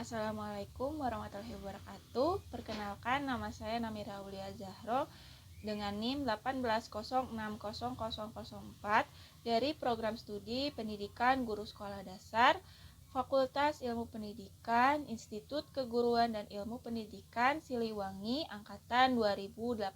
Assalamualaikum warahmatullahi wabarakatuh. Perkenalkan, nama saya Namira Aulia Zahro dengan NIM 18060004 dari Program Studi Pendidikan Guru Sekolah Dasar Fakultas Ilmu Pendidikan Institut Keguruan dan Ilmu Pendidikan Siliwangi Angkatan 2018.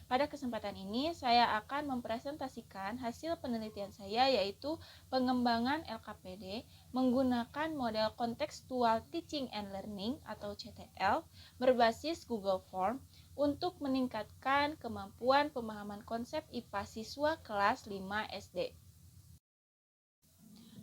Pada kesempatan ini, saya akan mempresentasikan hasil penelitian saya, yaitu pengembangan LKPD menggunakan model Contextual Teaching and Learning atau CTL berbasis Google Form untuk meningkatkan kemampuan pemahaman konsep IPA siswa kelas 5 SD.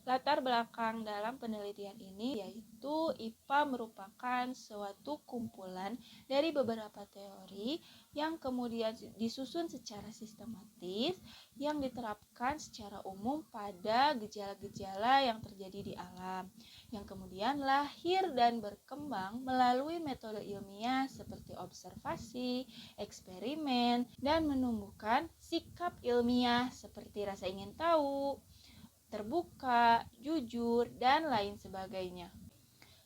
Latar belakang dalam penelitian ini yaitu IPA merupakan suatu kumpulan dari beberapa teori yang kemudian disusun secara sistematis yang diterapkan secara umum pada gejala-gejala yang terjadi di alam, yang kemudian lahir dan berkembang melalui metode ilmiah seperti observasi, eksperimen, dan menumbuhkan sikap ilmiah seperti rasa ingin tahu, terbuka, jujur, dan lain sebagainya.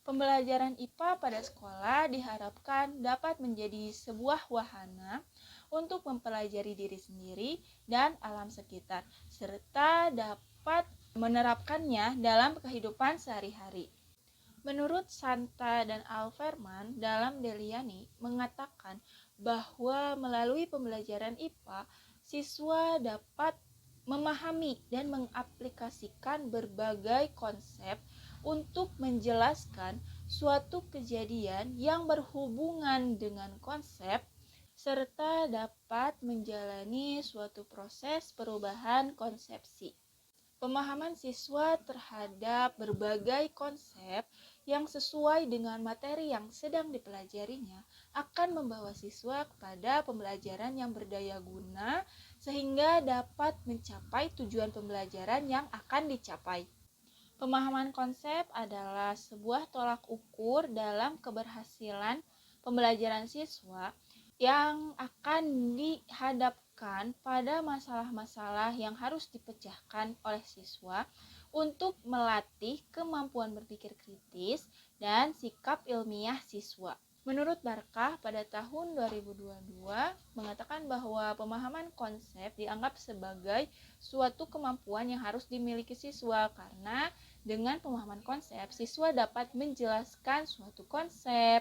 Pembelajaran IPA pada sekolah diharapkan dapat menjadi sebuah wahana untuk mempelajari diri sendiri dan alam sekitar, serta dapat menerapkannya dalam kehidupan sehari-hari. Menurut Santa dan Alferman dalam Deliani mengatakan bahwa melalui pembelajaran IPA, siswa dapat memahami dan mengaplikasikan berbagai konsep untuk menjelaskan suatu kejadian yang berhubungan dengan konsep serta dapat menjalani suatu proses perubahan konsepsi. Pemahaman siswa terhadap berbagai konsep yang sesuai dengan materi yang sedang dipelajarinya akan membawa siswa kepada pembelajaran yang berdaya guna sehingga dapat mencapai tujuan pembelajaran yang akan dicapai. Pemahaman konsep adalah sebuah tolak ukur dalam keberhasilan pembelajaran siswa yang akan dihadapkan pada masalah-masalah yang harus dipecahkan oleh siswa untuk melatih kemampuan berpikir kritis dan sikap ilmiah siswa. Menurut Barkah pada tahun 2022 mengatakan bahwa pemahaman konsep dianggap sebagai suatu kemampuan yang harus dimiliki siswa karena dengan pemahaman konsep siswa dapat menjelaskan suatu konsep,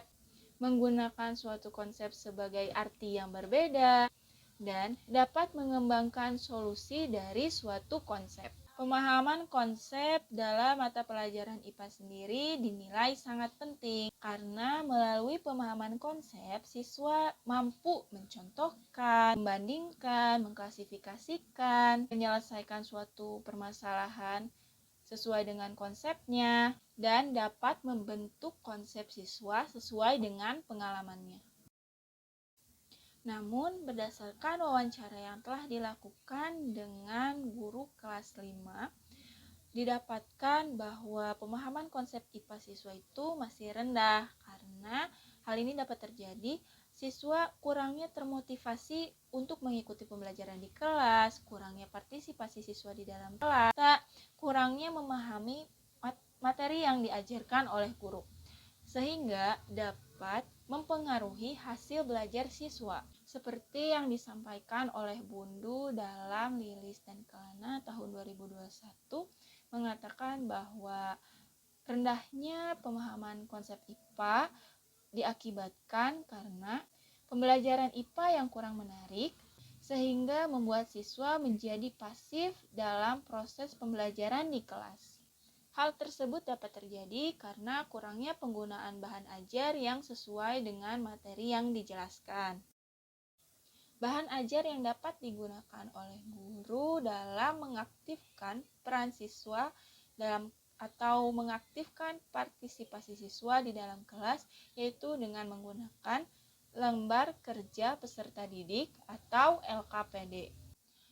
menggunakan suatu konsep sebagai arti yang berbeda, dan dapat mengembangkan solusi dari suatu konsep. Pemahaman konsep dalam mata pelajaran IPA sendiri dinilai sangat penting karena melalui pemahaman konsep, siswa mampu mencontohkan, membandingkan, mengklasifikasikan, menyelesaikan suatu permasalahan sesuai dengan konsepnya, dan dapat membentuk konsep siswa sesuai dengan pengalamannya. Namun, berdasarkan wawancara yang telah dilakukan dengan guru kelas 5, didapatkan bahwa pemahaman konsep IPA siswa itu masih rendah karena hal ini dapat terjadi siswa kurangnya termotivasi untuk mengikuti pembelajaran di kelas, kurangnya partisipasi siswa di dalam kelas, kurangnya memahami materi yang diajarkan oleh guru, sehingga dapat mempengaruhi hasil belajar siswa. Seperti yang disampaikan oleh Bundu dalam Lilis dan Kelana tahun 2021 mengatakan bahwa rendahnya pemahaman konsep IPA diakibatkan karena pembelajaran IPA yang kurang menarik sehingga membuat siswa menjadi pasif dalam proses pembelajaran di kelas. Hal tersebut dapat terjadi karena kurangnya penggunaan bahan ajar yang sesuai dengan materi yang dijelaskan. Bahan ajar yang dapat digunakan oleh guru dalam mengaktifkan peran siswa dalam atau mengaktifkan partisipasi siswa di dalam kelas yaitu dengan menggunakan lembar kerja peserta didik atau LKPD.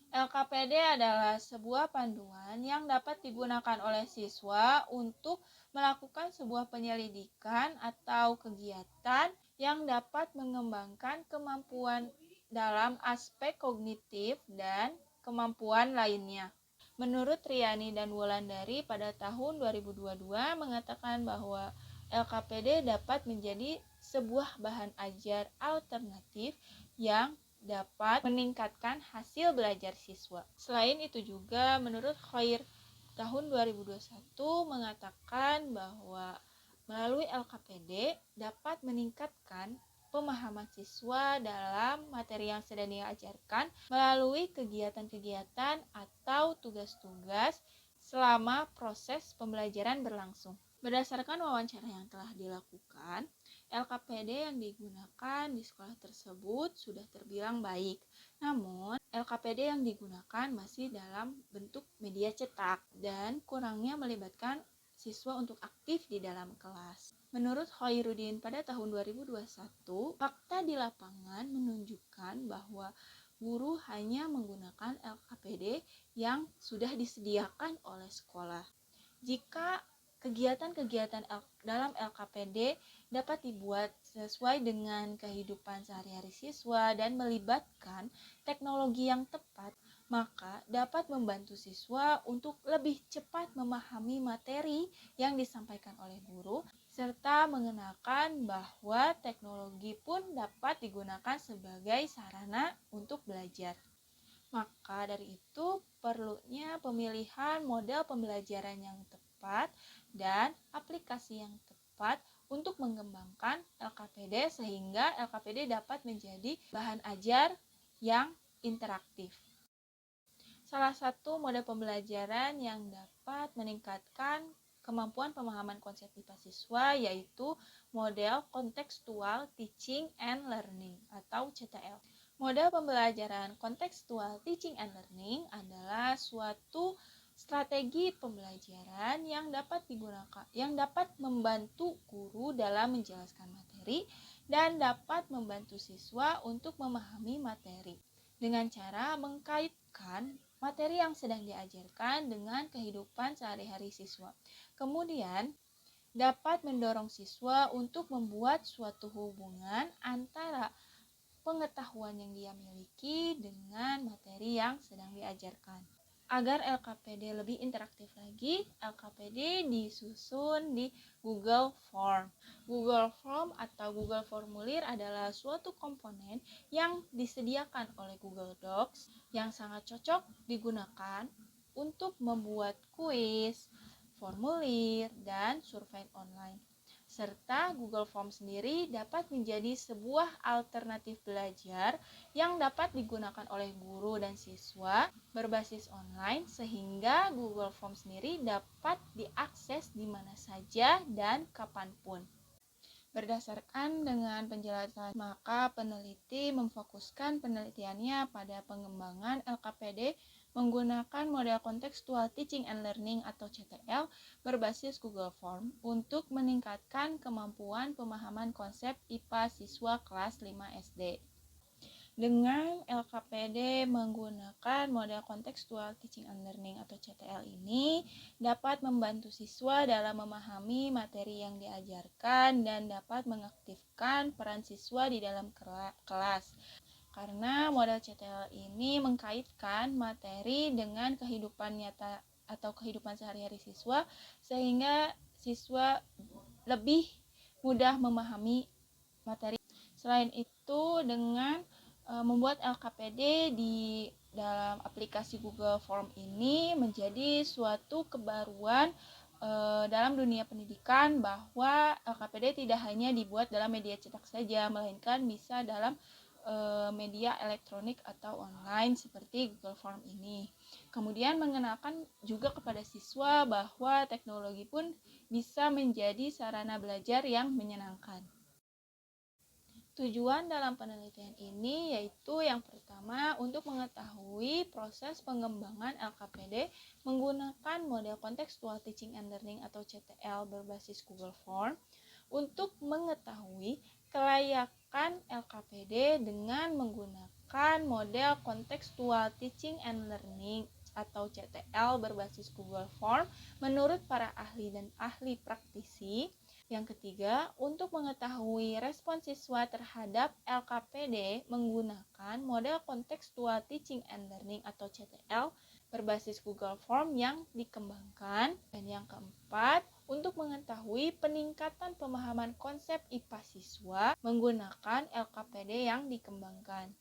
LKPD adalah sebuah panduan yang dapat digunakan oleh siswa untuk melakukan sebuah penyelidikan atau kegiatan yang dapat mengembangkan kemampuan dalam aspek kognitif dan kemampuan lainnya. Menurut Riani dan Wulandari pada tahun 2022 mengatakan bahwa LKPD dapat menjadi sebuah bahan ajar alternatif yang dapat meningkatkan hasil belajar siswa. Selain itu juga menurut Khoir tahun 2021 mengatakan bahwa melalui LKPD dapat meningkatkan pemahaman siswa dalam materi yang sedang diajarkan melalui kegiatan-kegiatan atau tugas-tugas selama proses pembelajaran berlangsung. Berdasarkan wawancara yang telah dilakukan, LKPD yang digunakan di sekolah tersebut sudah terbilang baik. Namun, LKPD yang digunakan masih dalam bentuk media cetak dan kurangnya melibatkan siswa untuk aktif di dalam kelas. Menurut Khairuddin pada tahun 2021, fakta di lapangan menunjukkan bahwa guru hanya menggunakan LKPD yang sudah disediakan oleh sekolah. Jika kegiatan-kegiatan dalam LKPD dapat dibuat sesuai dengan kehidupan sehari-hari siswa dan melibatkan teknologi yang tepat, maka dapat membantu siswa untuk lebih cepat memahami materi yang disampaikan oleh guru, serta mengenakan bahwa teknologi pun dapat digunakan sebagai sarana untuk belajar. Maka dari itu perlunya pemilihan model pembelajaran yang tepat dan aplikasi yang tepat untuk mengembangkan LKPD sehingga LKPD dapat menjadi bahan ajar yang interaktif. Salah satu model pembelajaran yang dapat meningkatkan kemampuan pemahaman konsep IPA siswa yaitu model Contextual Teaching and Learning atau CTL. Model pembelajaran Contextual Teaching and Learning adalah suatu strategi pembelajaran yang dapat membantu guru dalam menjelaskan materi dan dapat membantu siswa untuk memahami materi dengan cara mengkaitkan materi yang sedang diajarkan dengan kehidupan sehari-hari siswa. Kemudian, dapat mendorong siswa untuk membuat suatu hubungan antara pengetahuan yang dia miliki dengan materi yang sedang diajarkan. Agar LKPD lebih interaktif lagi, LKPD disusun di Google Form. Google Form atau Google Formulir adalah suatu komponen yang disediakan oleh Google Docs yang sangat cocok digunakan untuk membuat kuis, formulir, dan survei online. Serta Google Form sendiri dapat menjadi sebuah alternatif belajar yang dapat digunakan oleh guru dan siswa berbasis online sehingga Google Form sendiri dapat diakses di mana saja dan kapanpun. Berdasarkan dengan penjelasan, maka peneliti memfokuskan penelitiannya pada pengembangan LKPD menggunakan model Contextual Teaching and Learning atau CTL berbasis Google Form untuk meningkatkan kemampuan pemahaman konsep IPA siswa kelas 5 SD. Dengan LKPD menggunakan model Contextual Teaching and Learning atau CTL ini dapat membantu siswa dalam memahami materi yang diajarkan dan dapat mengaktifkan peran siswa di dalam kelas. Karena model CTL ini mengkaitkan materi dengan kehidupan nyata atau kehidupan sehari-hari siswa sehingga siswa lebih mudah memahami materi. Selain itu dengan membuat LKPD di dalam aplikasi Google Form ini menjadi suatu kebaruan dalam dunia pendidikan bahwa LKPD tidak hanya dibuat dalam media cetak saja, melainkan bisa dalam media elektronik atau online seperti Google Form ini. Kemudian mengenalkan juga kepada siswa bahwa teknologi pun bisa menjadi sarana belajar yang menyenangkan. Tujuan dalam penelitian ini yaitu yang pertama untuk mengetahui proses pengembangan LKPD menggunakan model Contextual Teaching and Learning atau CTL berbasis Google Form untuk mengetahui kelayakan LKPD dengan menggunakan model Contextual Teaching and Learning atau CTL berbasis Google Form menurut para ahli dan ahli praktisi. Yang ketiga, untuk mengetahui respon siswa terhadap LKPD menggunakan model Contextual Teaching and Learning atau CTL berbasis Google Form yang dikembangkan. Dan yang keempat, untuk mengetahui peningkatan pemahaman konsep IPA siswa menggunakan LKPD yang dikembangkan.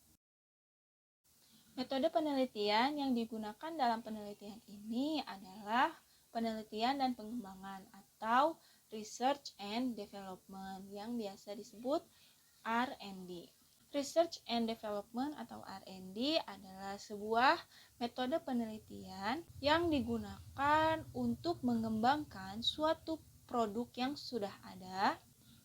Metode penelitian yang digunakan dalam penelitian ini adalah penelitian dan pengembangan atau Research and Development yang biasa disebut R&D. Research and Development atau R&D adalah sebuah metode penelitian yang digunakan untuk mengembangkan suatu produk yang sudah ada,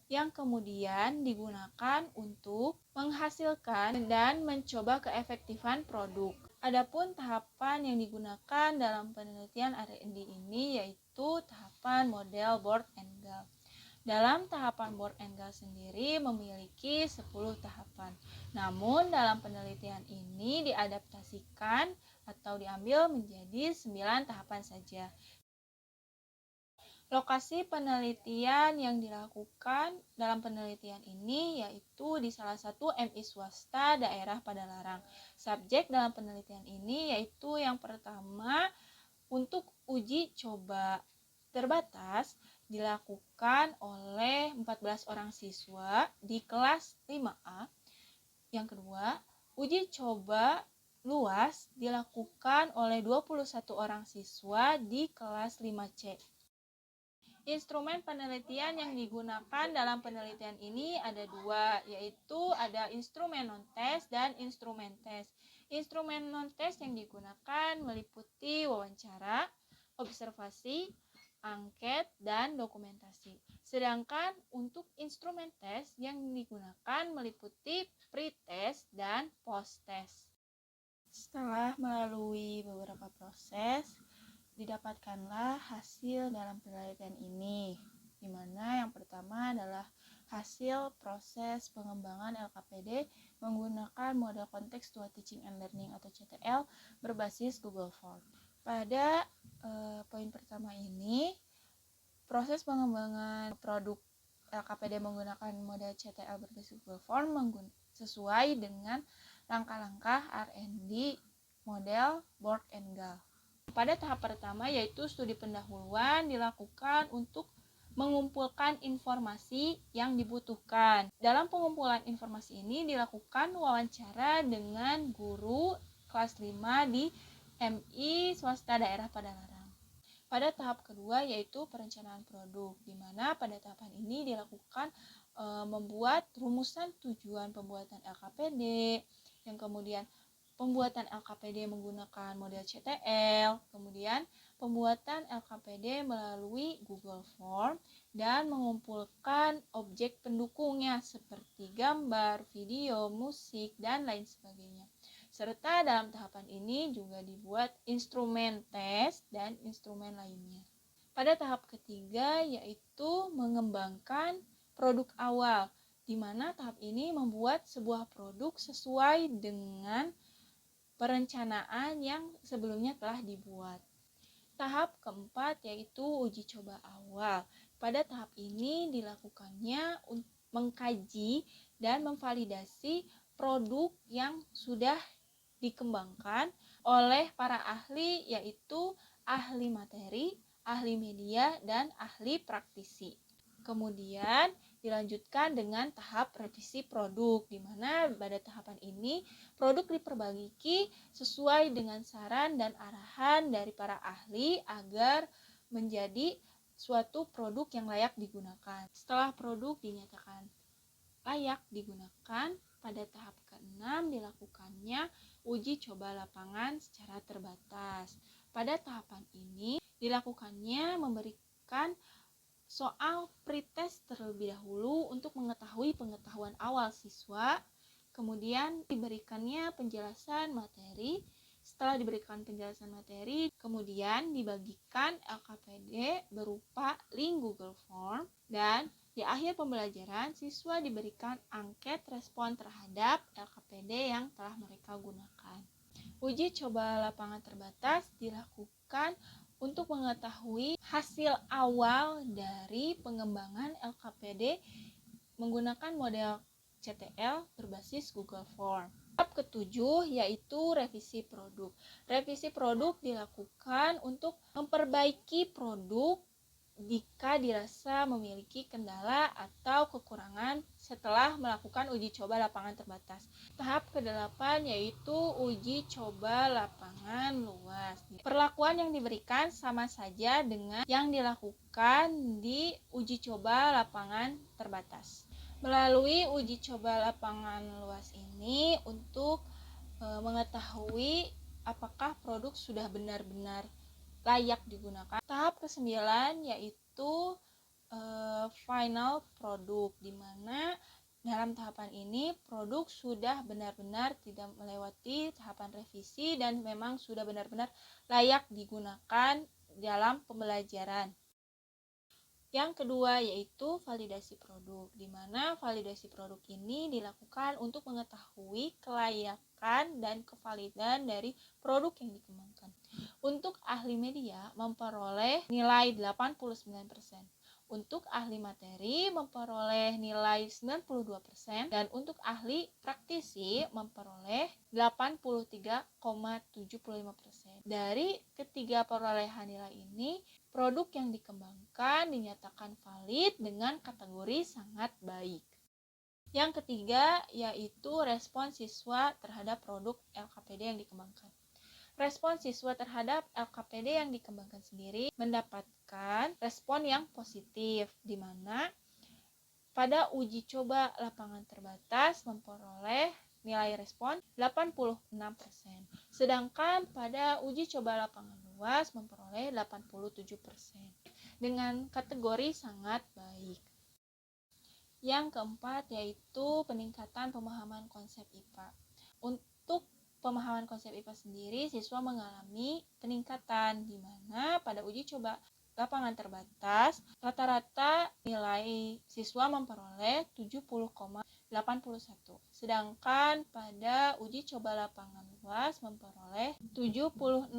yang kemudian digunakan untuk menghasilkan dan mencoba keefektifan produk. Adapun tahapan yang digunakan dalam penelitian R&D ini yaitu tahapan model Board and Gall. Dalam tahapan Board and Gall sendiri memiliki 10 tahapan. Namun dalam penelitian ini diadaptasikan atau diambil menjadi 9 tahapan saja. Lokasi penelitian yang dilakukan dalam penelitian ini yaitu di salah satu MI swasta daerah Padalarang. Subjek dalam penelitian ini yaitu yang pertama untuk uji coba terbatas dilakukan oleh 14 orang siswa di kelas 5A. Yang kedua, uji coba luas dilakukan oleh 21 orang siswa di kelas 5C. Instrumen penelitian yang digunakan dalam penelitian ini ada dua, yaitu ada instrumen non-tes dan instrumen tes. Instrumen non-tes yang digunakan meliputi wawancara, observasi, angket, dan dokumentasi. Sedangkan untuk instrumen tes yang digunakan meliputi pre-test dan post-test. Setelah melalui beberapa proses, didapatkanlah hasil dalam penelitian ini, di mana yang pertama adalah hasil proses pengembangan LKPD menggunakan model Contextual Teaching and Learning atau CTL berbasis Google Form. Pada poin pertama ini, proses pengembangan produk LKPD menggunakan model CTL berbasis Google Form sesuai dengan langkah-langkah R&D model Board and Gall. Pada tahap pertama yaitu studi pendahuluan dilakukan untuk mengumpulkan informasi yang dibutuhkan. Dalam pengumpulan informasi ini dilakukan wawancara dengan guru kelas 5 di MI swasta daerah Padalarang. Pada tahap kedua yaitu perencanaan produk, di mana pada tahapan ini dilakukan membuat rumusan tujuan pembuatan LKPD, yang kemudian pembuatan LKPD menggunakan model CTL, kemudian pembuatan LKPD melalui Google Form, dan mengumpulkan objek pendukungnya seperti gambar, video, musik, dan lain sebagainya. Serta dalam tahapan ini juga dibuat instrumen tes dan instrumen lainnya. Pada tahap ketiga yaitu mengembangkan produk awal, di mana tahap ini membuat sebuah produk sesuai dengan perencanaan yang sebelumnya telah dibuat. Tahap keempat yaitu uji coba awal. Pada tahap ini dilakukannya mengkaji dan memvalidasi produk yang sudah dikembangkan oleh para ahli, yaitu ahli materi, ahli media, dan ahli praktisi. Kemudian dilanjutkan dengan tahap revisi produk, di mana pada tahapan ini produk diperbaiki sesuai dengan saran dan arahan dari para ahli agar menjadi suatu produk yang layak digunakan. Setelah produk dinyatakan layak digunakan, pada tahap ke-6 dilakukannya uji coba lapangan secara terbatas. Pada tahapan ini dilakukannya memberikan soal pretest terlebih dahulu untuk mengetahui pengetahuan awal siswa, kemudian diberikannya penjelasan materi. Setelah diberikan penjelasan materi, kemudian dibagikan LKPD berupa link Google Form, dan di akhir pembelajaran siswa diberikan angket respon terhadap LKPD yang telah mereka gunakan. Uji coba lapangan terbatas dilakukan untuk mengetahui hasil awal dari pengembangan LKPD menggunakan model CTL berbasis Google Form. Tahap ketujuh yaitu revisi produk. Revisi produk dilakukan untuk memperbaiki produk jika dirasa memiliki kendala atau kekurangan setelah melakukan uji coba lapangan terbatas. Tahap ke-8 yaitu uji coba lapangan luas. Perlakuan yang diberikan sama saja dengan yang dilakukan di uji coba lapangan terbatas. Melalui uji coba lapangan luas ini untuk mengetahui apakah produk sudah benar-benar layak digunakan. Tahap ke-9 yaitu final produk, di mana dalam tahapan ini produk sudah benar-benar tidak melewati tahapan revisi dan memang sudah benar-benar layak digunakan dalam pembelajaran. Yang kedua yaitu validasi produk, di mana validasi produk ini dilakukan untuk mengetahui kelayakan dan kevalidan dari produk yang dikembangkan. Untuk ahli media memperoleh nilai 89%. Untuk ahli materi memperoleh nilai 92% dan untuk ahli praktisi memperoleh 83,75%. Dari ketiga perolehan nilai ini, produk yang dikembangkan dinyatakan valid dengan kategori sangat baik. Yang ketiga yaitu respon siswa terhadap produk LKPD yang dikembangkan. Respon siswa terhadap LKPD yang dikembangkan sendiri mendapatkan respon yang positif, di mana pada uji coba lapangan terbatas memperoleh nilai respon 86%, sedangkan pada uji coba lapangan luas memperoleh 87% dengan kategori sangat baik. Yang keempat yaitu peningkatan pemahaman konsep IPA. Untuk pemahaman konsep IPA sendiri, siswa mengalami peningkatan di mana pada uji coba lapangan terbatas, rata-rata nilai siswa memperoleh 70,81, sedangkan pada uji coba lapangan luas memperoleh 76,95.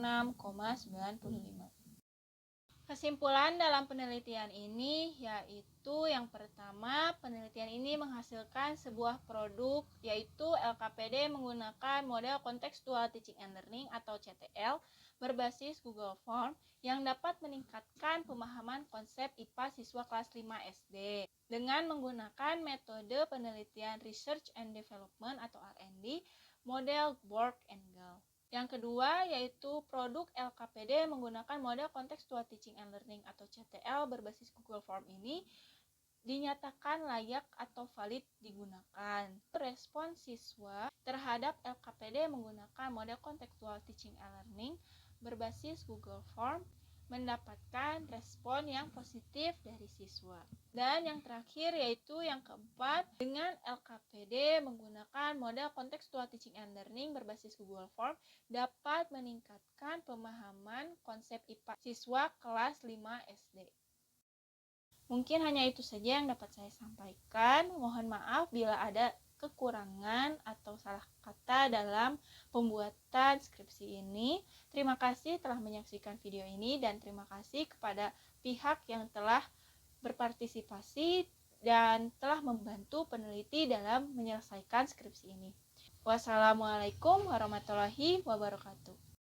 Kesimpulan dalam penelitian ini yaitu yang pertama, penelitian ini menghasilkan sebuah produk yaitu LKPD menggunakan model Contextual Teaching and Learning atau CTL berbasis Google Form yang dapat meningkatkan pemahaman konsep IPA siswa kelas 5 SD dengan menggunakan metode penelitian Research and Development atau R&D model Borg and Gall. Yang kedua yaitu produk LKPD menggunakan model Contextual Teaching and Learning atau CTL berbasis Google Form ini dinyatakan layak atau valid digunakan. Respon siswa terhadap LKPD menggunakan model Contextual Teaching and Learning berbasis Google Form mendapatkan respon yang positif dari siswa. Dan yang terakhir yaitu yang keempat, dengan LKPD menggunakan model Contextual Teaching and Learning berbasis Google Form dapat meningkatkan pemahaman konsep IPA siswa kelas 5 SD. Mungkin hanya itu saja yang dapat saya sampaikan. Mohon maaf bila ada kekurangan atau salah kata dalam pembuatan skripsi ini. Terima kasih telah menyaksikan video ini dan terima kasih kepada pihak yang telah berpartisipasi dan telah membantu peneliti dalam menyelesaikan skripsi ini. Wassalamualaikum warahmatullahi wabarakatuh.